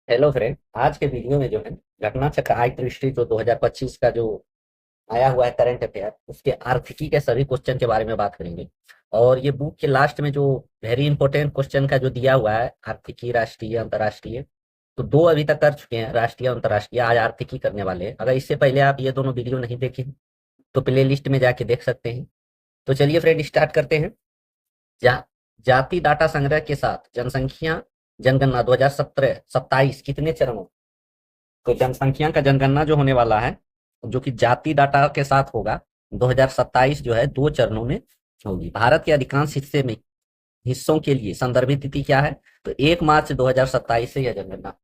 Hello friend. आज के video में जो है घटना चक्र आई दृष्टि जो 2025 का जो आया हुआ है करंट अफेयर उसके आर्थिकी के सभी क्वेश्चन के बारे में बात करेंगे। और ये बुक के लास्ट में जो वेरी इंपॉर्टेंट क्वेश्चन का जो दिया हुआ है आर्थिकी राष्ट्रीय अंतर्राष्ट्रीय, तो दो अभी तक कर चुके हैं, राष्ट्रीय अंतर्राष्ट्रीय। आज आर्थिकी करने वाले हैं। अगर इससे पहले आप ये दोनों वीडियो नहीं देखे तो प्ले लिस्ट में जाके देख सकते हैं। तो चलिए फ्रेंड स्टार्ट करते हैं। जा, जाति डाटा संग्रह के साथ जनसंख्या जनगणना 2017-27 कितने चरणों। तो जनसंख्या का जनगणना जो होने वाला है, जो कि जाति डाटा के साथ होगा, 2027 जो है 2 चरणों में होगी। भारत के अधिकांश हिस्सों के लिए संदर्भित तिथि क्या है? तो 1 मार्च 2027 से यह जनगणना।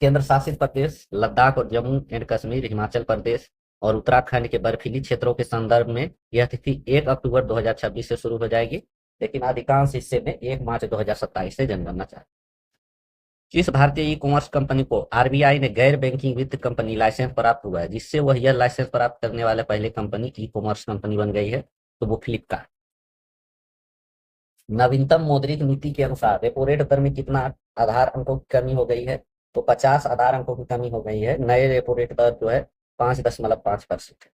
केंद्र शासित प्रदेश लद्दाख और जम्मू एंड कश्मीर, हिमाचल प्रदेश और उत्तराखंड के बर्फीली क्षेत्रों के संदर्भ में यह तिथि 1 अक्टूबर 2026 से शुरू हो जाएगी, लेकिन अधिकांश हिस्से में 1 मार्च 2027 से जनगणना चाहिए। किस भारतीय ई कॉमर्स कंपनी को आरबीआई ने गैर बैंकिंग वित्त कंपनी लाइसेंस प्राप्त हुआ है, जिससे वह यह लाइसेंस प्राप्त करने वाले पहले कंपनी ई कॉमर्स कंपनी बन गई है? तो वो फ्लिपकार्ट। नवीनतम मौद्रिक नीति के अनुसार रेपो रेट दर में कितना आधार अंकों की कमी हो गई है? तो 50 आधार अंकों की कमी हो गई है। नए रेपो रेट दर जो है 5.5% है।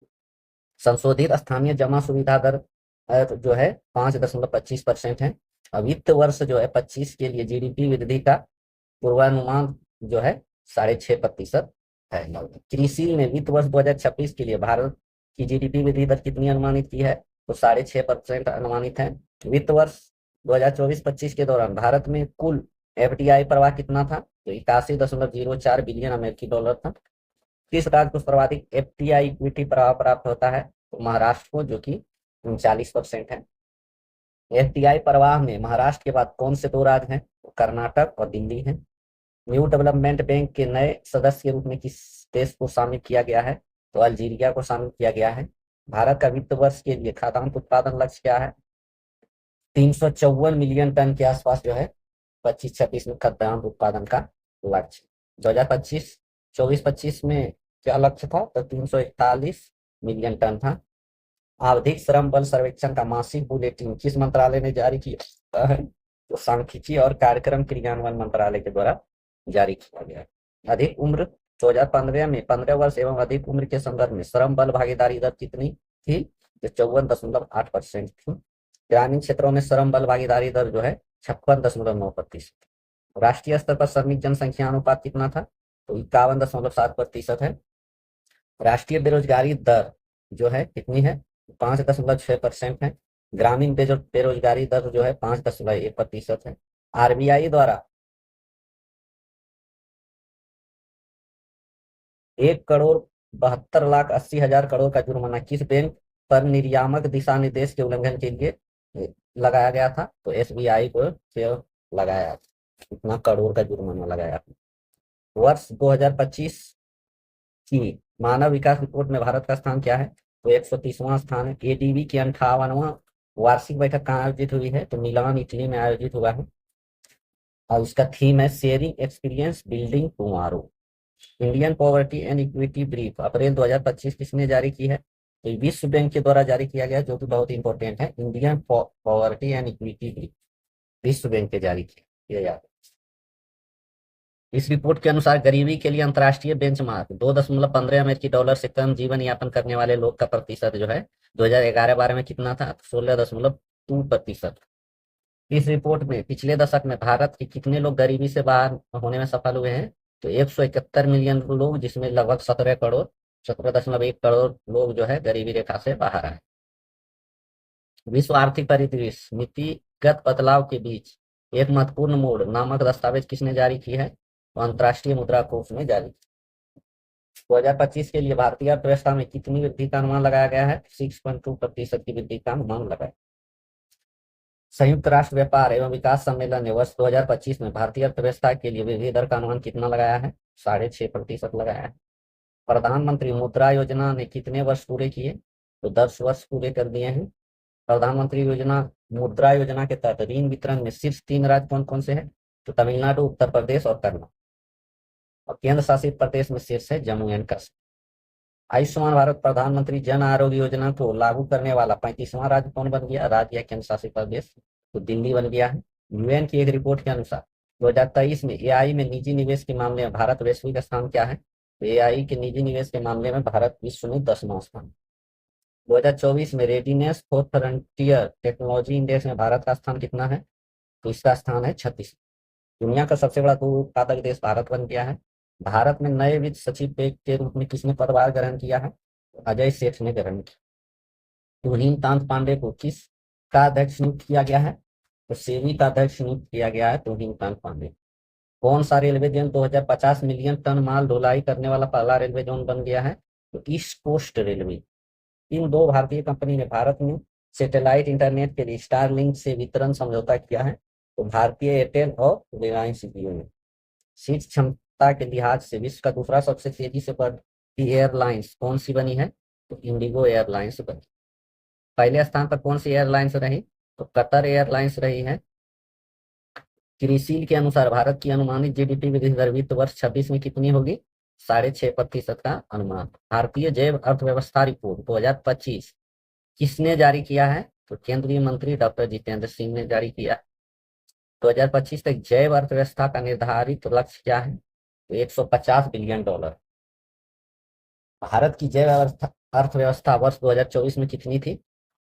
संशोधित स्थानीय जमा सुविधा दर जो है 5.25% है। वित्त वर्ष जो है 25 के लिए जीडीपी वृद्धि का पूर्वानुमान जो है 6.5% है। कृषि में वित्त वर्ष 2026 के लिए भारत की जीडीपी वृद्धि दर कितनी अनुमानित की है? तो 6.5% अनुमानित है। वित्त वर्ष 2024-25 के दौरान भारत में कुल एफडीआई प्रवाह कितना था? तो 81.04 बिलियन अमेरिकी डॉलर था। किस राज्य को सर्वाधिक एफडीआई इक्विटी प्रवाह प्राप्त होता है? तो महाराष्ट्र को, जो कि 39% है। एफडीआई प्रवाह में महाराष्ट्र के बाद कौन से 2 राज्य हैं? तो कर्नाटक और दिल्ली है। न्यू डेवलपमेंट बैंक के नए सदस्य के रूप में किस देश को शामिल किया गया है? तो अल्जीरिया को शामिल किया गया है। भारत का वित्त वर्ष के लिए खाद्यान्न उत्पादन लक्ष्य क्या है? 354 मिलियन टन के आसपास जो है 25-26 में खाद्यान्न उत्पादन का लक्ष्य। 2025 24-25 में क्या लक्ष्य था? तो 341 मिलियन टन था। आवधिक श्रम बल सर्वेक्षण का मासिक बुलेटिन किस मंत्रालय ने जारी किया है? तो सांख्यिकी और कार्यक्रम क्रियान्वयन मंत्रालय के द्वारा जारी किया गया है। अधिक उम्र 2015 में 15 वर्ष एवं अधिक उम्र के संदर्भ में श्रम बल भागीदारी दर कितनी थी? तो 54.8% थी। ग्रामीण क्षेत्रों में श्रम बल भागीदारी दर जो है 56.9%। राष्ट्रीय स्तर पर श्रमिक जनसंख्या अनुपात कितना था? तो 51.7% है। राष्ट्रीय बेरोजगारी दर जो है कितनी है? 5.6% है। ग्रामीण बेरोजगारी दर जो है 5.1% है। आरबीआई द्वारा 1,72,80,000 करोड़ का जुर्माना किस बैंक पर निर्यामक दिशा निर्देश के उल्लंघन के लिए लगाया गया था? तो एसबीआई को फिर लगाया, इतना करोड़ का जुर्माना लगाया। वर्ष 2025 की मानव विकास रिपोर्ट में भारत का स्थान क्या है? तो 130वां स्थान है। एडीबी की 58वां वार्षिक बैठक कहाँ आयोजित हुई है? तो मिलान इटली में आयोजित हुआ है। और इसका थीम है sharing experience building tomorrow. Indian poverty and equity brief April 2025 किसने जारी की है? तो विश्व बैंक के द्वारा जारी किया गया, जो कि बहुत इंपॉर्टेंट है। Indian poverty and equity brief विश्व बैंक के जारी किया याद। इस रिपोर्ट के अनुसार गरीबी के लिए अंतर्राष्ट्रीय बेंचमार्क 2.15 अमेरिकी डॉलर से कम जीवन यापन करने वाले लोग का प्रतिशत जो है 2011-12 में कितना था? 16.2%। इस रिपोर्ट में पिछले दशक में भारत के कितने लोग गरीबी से बाहर होने में सफल हुए हैं? तो 171 मिलियन लोग, जिसमें लगभग 17.1 करोड़ लोग जो है गरीबी रेखा से बाहर आए। विश्व आर्थिक परिदृश्य नीतिगत बदलाव के बीच एक महत्वपूर्ण मोड़ नामक दस्तावेज किसने जारी की है? तो अंतर्राष्ट्रीय मुद्रा कोष ने जारी की। 2025 के लिए भारतीय अर्थव्यवस्था में कितनी वृद्धि का अनुमान लगाया गया है? 6.2% की वृद्धि का अनुमान लगाया। संयुक्त राष्ट्र व्यापार एवं विकास सम्मेलन ने वर्ष 2025 में भारतीय अर्थव्यवस्था के लिए वृद्धि दर का अनुमान कितना लगाया है? 6.5% लगाया है। प्रधानमंत्री मुद्रा योजना ने कितने वर्ष पूरे किए? तो 10 वर्ष पूरे कर दिए हैं। प्रधानमंत्री योजना मुद्रा योजना के तहत ऋण वितरण में शीर्ष 3 राज्य कौन कौन से हैं? तो तमिलनाडु, उत्तर प्रदेश और कर्नाटक। और केंद्र शासित प्रदेश में शीर्ष है जम्मू एंड कश्मीर। आयुष्मान भारत प्रधानमंत्री जन आरोग्य योजना को लागू करने वाला 35वां राज्य कौन बन गया? राज्य या केंद्र शासित प्रदेश? तो दिल्ली बन गया है। यूएन की एक रिपोर्ट के अनुसार 2023 में एआई में निजी निवेश के मामले में भारत वैश्विक स्थान क्या है? तो एआई के निजी निवेश के मामले में भारत विश्व में 10वां स्थान। 2024 में readiness for frontier technology index में भारत का स्थान कितना है? तो इसका स्थान है 36। दुनिया का सबसे बड़ा दूध उत्पादक देश भारत बन गया है। भारत में नए वित्त सचिव के रूप में किसने पदभार ग्रहण किया है? तो अजय सेठ ने ग्रहण किया। तुहिन कांत पांडे को किस का अध्यक्ष नियुक्त किया गया है? तो सेबी का अध्यक्ष नियुक्त किया गया है तुहिन कांत पांडे। कौन सा रेलवे जोन 2050 मिलियन टन माल ढुलाई करने वाला पहला रेलवे जोन बन गया है? तो ईस्ट कोस्ट रेलवे। इन दो भारतीय कंपनी ने भारत में सैटेलाइट इंटरनेट के लिए स्टारलिंक से वितरण समझौता किया है। तो भारतीय एयरटेल और रिलायंस जियो ने। सीट क्षमता के लिहाज से विश्व का दूसरा सबसे तेजी से बढ़ती एयरलाइंस कौन सी बनी है? तो इंडिगो एयरलाइंस बनी। पहले स्थान पर कौन सी एयरलाइंस रही? तो कतर एयरलाइंस रही है। क्रिसिल के अनुसार भारत की अनुमानित जीडीपी वृद्धि दर वित्त वर्ष 26 में कितनी होगी? 6.5% का अनुमान। भारतीय जैव अर्थव्यवस्था रिपोर्ट 2025 किसने जारी किया है? तो केंद्रीय मंत्री डॉक्टर जितेंद्र सिंह ने जारी किया। 2025 तक जैव अर्थव्यवस्था का निर्धारित लक्ष्य क्या है? तो $150 बिलियन। भारत की जैव अर्थव्यवस्था वर्ष 2024 में कितनी थी?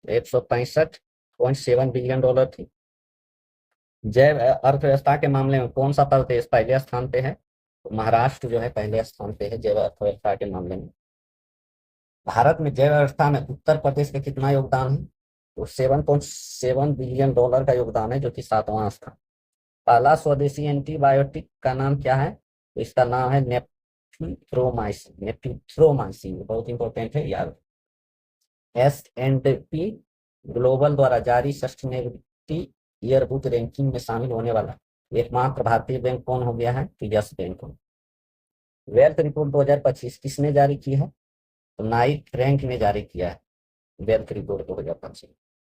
165.7 बिलियन डॉलर थी। जैव अर्थव्यवस्था के मामले में कौन सा प्रदेश पहले स्थान पे है? तो महाराष्ट्र जो है पहले स्थान पे है जैव अर्थव्यवस्था के मामले में। भारत में जैव अर्थव्यवस्था में उत्तर प्रदेश का कितना योगदान है? तो $7.7 बिलियन का योगदान है, जो कि 7वां स्थान। पहला स्वदेशी एंटीबायोटिक का नाम क्या है? तो इसका नाम है नेफ्रिथ्रोमाइसिन। नेफ्रिथ्रोमाइसिन बहुत इंपॉर्टेंट है यार। S&P ग्लोबल द्वारा जारी सस्टेनेबिलिटी ईयरबुक रैंकिंग में शामिल होने वाला एकमात्र भारतीय बैंक कौन हो गया है? तो यस बैंक। वेल्थ रिपोर्ट 2025 किसने जारी की है? तो नाइट रैंक ने जारी किया है वेल्थ रिपोर्ट 2025।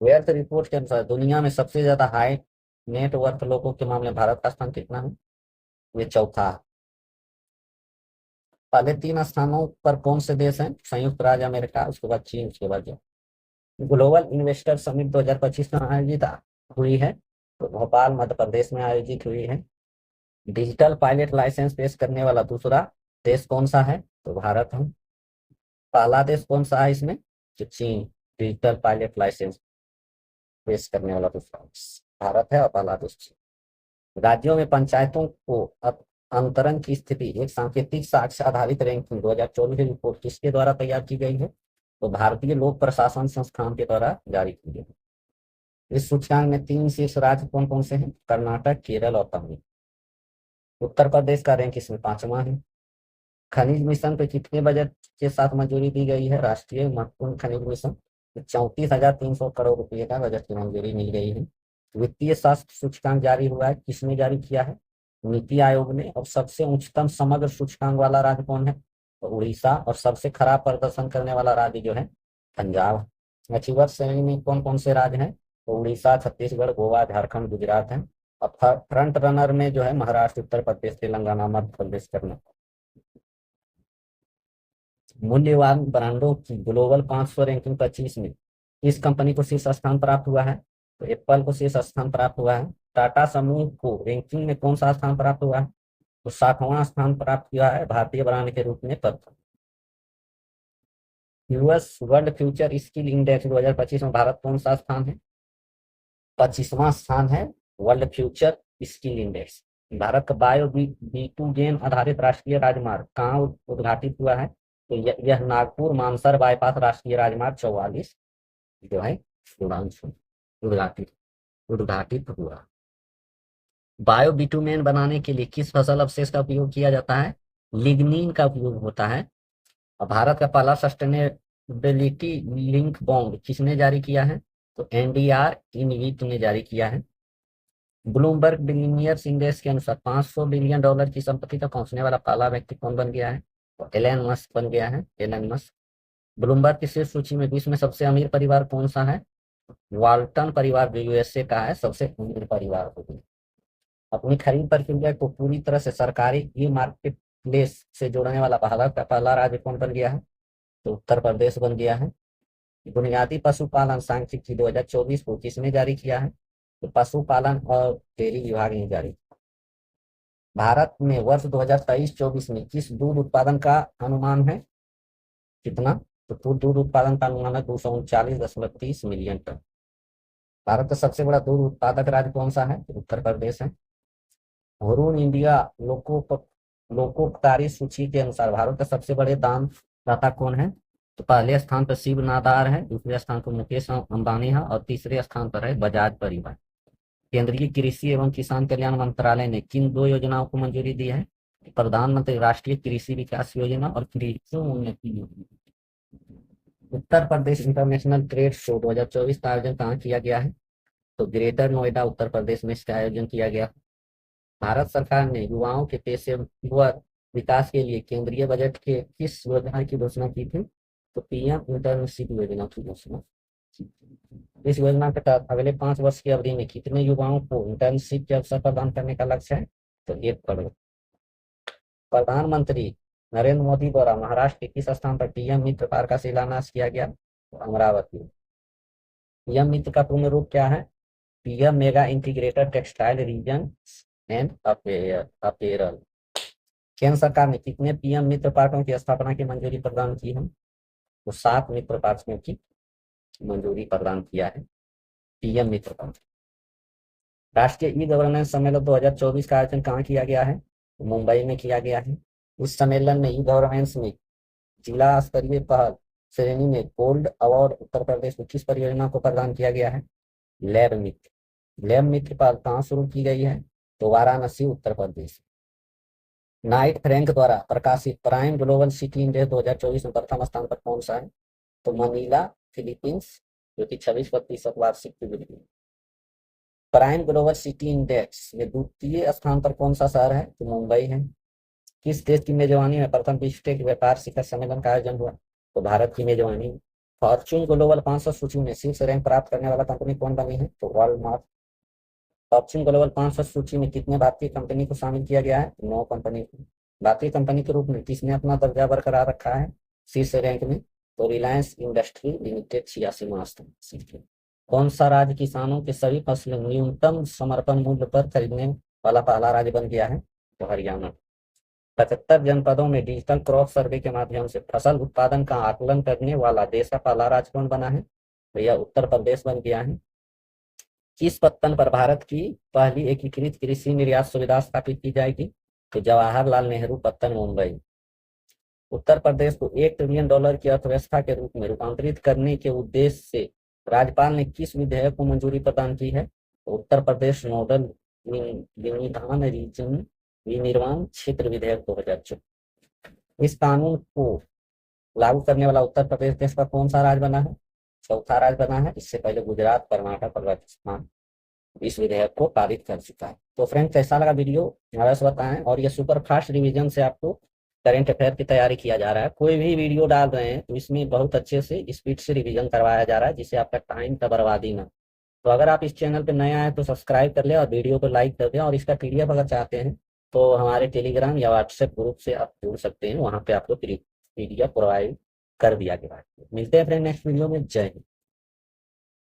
वेल्थ रिपोर्ट के अनुसार दुनिया में सबसे ज्यादा हाई नेटवर्थ लोगों के मामले में भारत का स्थान कितना है? ये चौथा। पहले 3 स्थानों पर कौन से देश हैं? संयुक्त राज्य अमेरिका, उसके बाद चीन, उसके बाद ग्लोबल इन्वेस्टर समिट 2025 में आयोजित हुई है। तो भोपाल मध्य प्रदेश में आयोजित हुई है। डिजिटल पायलट लाइसेंस पेश करने वाला दूसरा देश कौन सा है? तो भारत है। पहला देश कौन सा है इसमें? तो चीन। डिजिटल पायलट लाइसेंस पेश करने वाला दूसरा भारत है और पहला देश चीन। राज्यों में पंचायतों को अंतरण की स्थिति एक सांकेतिक साक्ष्य आधारित रैंकिंग 2024 रिपोर्ट किसके द्वारा तैयार की गई है? तो भारतीय लोक प्रशासन संस्थान के द्वारा जारी की गई। इस सूचकांक में 3 शीर्ष राज्य कौन कौन से हैं? कर्नाटक, केरल और तमिल। उत्तर प्रदेश का रैंक इसमें 5वां है। खनिज मिशन पे कितने बजट के साथ मंजूरी दी गई है? राष्ट्रीय महत्वपूर्ण खनिज मिशन 34,300 करोड़ रुपए का बजट की मंजूरी मिल गई है। वित्तीय स्वास्थ्य सूचकांक जारी हुआ है, किसने जारी किया है? नीति आयोग ने। और सबसे उच्चतम समग्र सूचकांक वाला राज्य कौन है? तो उड़ीसा। और सबसे खराब प्रदर्शन करने वाला राज्य जो है पंजाब। अचीवर श्रेणी में कौन कौन से राज्य हैं? तो उड़ीसा, छत्तीसगढ़, गोवा, झारखंड, गुजरात है। और फ्रंट रनर में जो है महाराष्ट्र, उत्तर प्रदेश, तेलंगाना, मध्य प्रदेश, कर्नाटक। मूल्यवान ब्रांडों की ग्लोबल 500 रैंकिंग 25 में किस कंपनी को शीर्ष स्थान प्राप्त हुआ है? तो एप्पल को शीर्ष स्थान प्राप्त हुआ है। टाटा समूह को रैंकिंग में कौन सा स्थान प्राप्त हुआ है? तो 60वां स्थान प्राप्त हुआ है भारतीय ब्रांड के रूप में प्रथम। US world future skill index 2025 में भारत कौन सा स्थान है? 25वां स्थान है world future skill index. Bharat का बायो B2 गेन आधारित राष्ट्रीय राजमार्ग कहाँ उद्घाटित हुआ है? तो यह नागपुर मानसर बाईपास राष्ट्रीय राजमार्ग 44 जो है उद्घाटित उद्घाटित हुआ। बायो बिटुमेन बनाने के लिए किस फसल अवशेष का उपयोग किया जाता है? लिग्निन का उपयोग होता है। और भारत का पहला सस्टेनेबिलिटी लिंक बॉन्ड किसने जारी किया है? तो एनडीआर इनविट ने जारी किया है। ब्लूमबर्ग बिलियनियर्स इंडेक्स के अनुसार $500 बिलियन की संपत्ति तक पहुंचने वाला पहला व्यक्ति कौन बन गया है? तो एलन मस्क बन गया है। Elon Musk. ब्लूमबर्ग की शीर्ष सूची में विश्व में सबसे अमीर परिवार कौन सा है? वाल्टन परिवार यूएसए का है सबसे अमीर परिवार। अपनी खरीद प्रक्रिया को पूरी तरह से सरकारी ई मार्केट प्लेस से जोड़ने वाला भारत का पहला राज्य कौन बन गया है? तो उत्तर प्रदेश बन गया है। बुनियादी पशुपालन सांख्यिकी 2024 को किसने जारी किया है? तो पशुपालन और डेयरी विभाग ने जारी किया। भारत में वर्ष 2023-24 में किस दूध उत्पादन का अनुमान है? कितना? तो दूध उत्पादन का अनुमान है 239.30 मिलियन टन। भारत का सबसे बड़ा दूध उत्पादक राज्य कौन सा है? उत्तर प्रदेश है। हुरून इंडिया लोकोपकारी सूची के अनुसार भारत का सबसे बड़े दानदाता कौन है? तो पहले स्थान पर शिव नादार है, दूसरे स्थान पर मुकेश अंबानी है और तीसरे स्थान पर है बजाज परिवार। केंद्रीय कृषि एवं किसान कल्याण मंत्रालय ने किन दो योजनाओं को मंजूरी दी है? प्रधानमंत्री राष्ट्रीय कृषि विकास योजना और कृषि उन्नति योजना। Uttar Pradesh international trade show 2024 का आयोजन कहाँ किया गया है? तो ग्रेटर नोएडा उत्तर प्रदेश में इसका आयोजन किया गया। भारत सरकार ने युवाओं के पेशेवर विकास के लिए केंद्रीय बजट के किस योजना की घोषणा की थी? तो पीएम इंटर्नशिप योजना की घोषणा। इस योजना के तहत अगले 5 वर्ष की अवधि में कितने युवाओं को इंटर्नशिप के अवसर प्रदान करने का लक्ष्य है? तो 1 करोड़। प्रधानमंत्री नरेंद्र मोदी द्वारा महाराष्ट्र के किस स्थान पर पीएम मित्र पार्क का शिलान्यास किया गया? तो अमरावती। पीएम मित्र का पूर्ण रूप क्या है? PM mega integrated textile reason and apparel. केंद्र सरकार ने कितने पीएम मित्र पार्कों की स्थापना की मंजूरी प्रदान की है? तो 7 मित्र पार्कों की मंजूरी प्रदान किया है पीएम मित्र पार्क। राष्ट्रीय ई गवर्नेंस सम्मेलन 2024 का आयोजन कहाँ किया गया है? तो मुंबई में किया गया है। इस सम्मेलन में ई गवर्नेंस में जिला स्तरीय पहल श्रेणी में गोल्ड अवार्ड उत्तर प्रदेश में किस परियोजना को प्रदान किया गया है? लैब मित्र। लैब मित्र पहल कहाँ शुरू की गई है? तो वाराणसी उत्तर प्रदेश। नाइट फ्रैंक द्वारा प्रकाशित प्राइम ग्लोबल सिटी इंडेक्स 2024 में प्रथम स्थान पर कौन सा है? तो मनीला फिलीपींस, जो कि 26% वार्षिक की वृद्धि। प्राइम ग्लोबल सिटी इंडेक्स में द्वितीय स्थान पर कौन सा शहर है? तो मुंबई है। किस देश की मेजबानी में प्रथम बिम्स्टेक व्यापार शिखर सम्मेलन का आयोजन हुआ? तो भारत की मेजबानी। फॉर्च्यून ग्लोबल 500 सूची में शीर्ष रैंक प्राप्त करने वाला कंपनी कौन बनी है? तो वॉलमार्ट। फॉर्च्यून ग्लोबल 500 सूची में कितने भारतीय कंपनी को शामिल किया गया है? 9 कंपनी को। भारतीय कंपनी के रूप में किसने अपना दर्जा बरकरार रखा है शीर्ष रैंक में? तो रिलायंस इंडस्ट्री लिमिटेड 86वां स्थान। कौन सा राज्य किसानों के सभी फसलें न्यूनतम समर्थन मूल्य पर खरीदने वाला पहला राज्य बन गया है? तो हरियाणा। 75 जनपदों में डिजिटल क्रॉप सर्वे के माध्यम से फसल उत्पादन का आकलन करने वाला देश का पहला राज्य कौन बना है? तो यह उत्तर प्रदेश बन गया है। किस पत्तन पर भारत की पहली एकीकृत कृषि निर्यात सुविधा स्थापित की जाएगी? तो जवाहरलाल नेहरू पत्तन, मुंबई। उत्तर प्रदेश को $1 ट्रिलियन की अर्थव्यवस्था के रूप में रूपांतरित करने के उद्देश्य से राज्यपाल ने किस विधेयक को मंजूरी प्रदान की है? तो उत्तर प्रदेश नोडल विनिधान रीजन विनिर्माण क्षेत्र विधेयक 2024। इस कानून को लागू करने वाला उत्तर प्रदेश देश का कौन सा राज्य बना है? चौथा राज्य बना है। इससे पहले गुजरात, कर्नाटक और राजस्थान इस विधेयक को पारित कर चुका है। तो फ्रेंड, कैसा लगा वीडियो अवश्य बताएं। और ये सुपर फास्ट रिवीजन से आपको करंट अफेयर की तैयारी किया जा रहा है। कोई भी वीडियो डाल रहे हैं तो इसमें बहुत अच्छे से स्पीड से रिवीजन करवाया जा रहा है, जिससे आपका टाइम का बर्बादी ना। तो अगर आप इस चैनल पर नए आए तो सब्सक्राइब कर ले और वीडियो को लाइक कर दें। और इसका पीडीएफ अगर चाहते हैं तो हमारे टेलीग्राम या व्हाट्सएप ग्रुप से आप जुड़ सकते हैं, वहाँ पे आपको पीडीएफ प्रोवाइड कर दिया गया है। मिलते हैं फ्रेंड नेक्स्ट वीडियो में। जय हिंद।